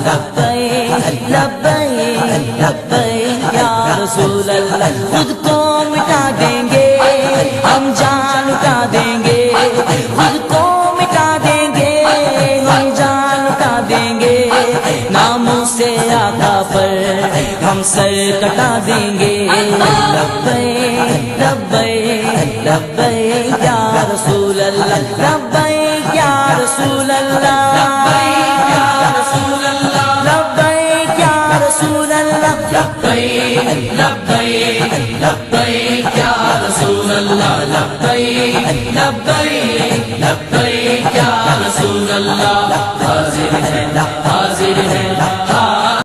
لبیک لبیک لبیک یا رسول اللہ، خود کو مٹا دیں گے ہم جان لٹا دیں گے، خود کو مٹا دیں گے ہم جان لٹا دیں گے، ناموں سے آقا پر ہم سر کٹا دیں گے، لبیک لبیک لبیک یا رسول اللہ، لبیک یا رسول اللہ، لبیک یا رسول اللہ، لبیک یا رسول اللہ، لبیک لبیک لبیک یا رسول اللہ، لبیک لبیک لبیک یا رسول اللہ، حاضر ہے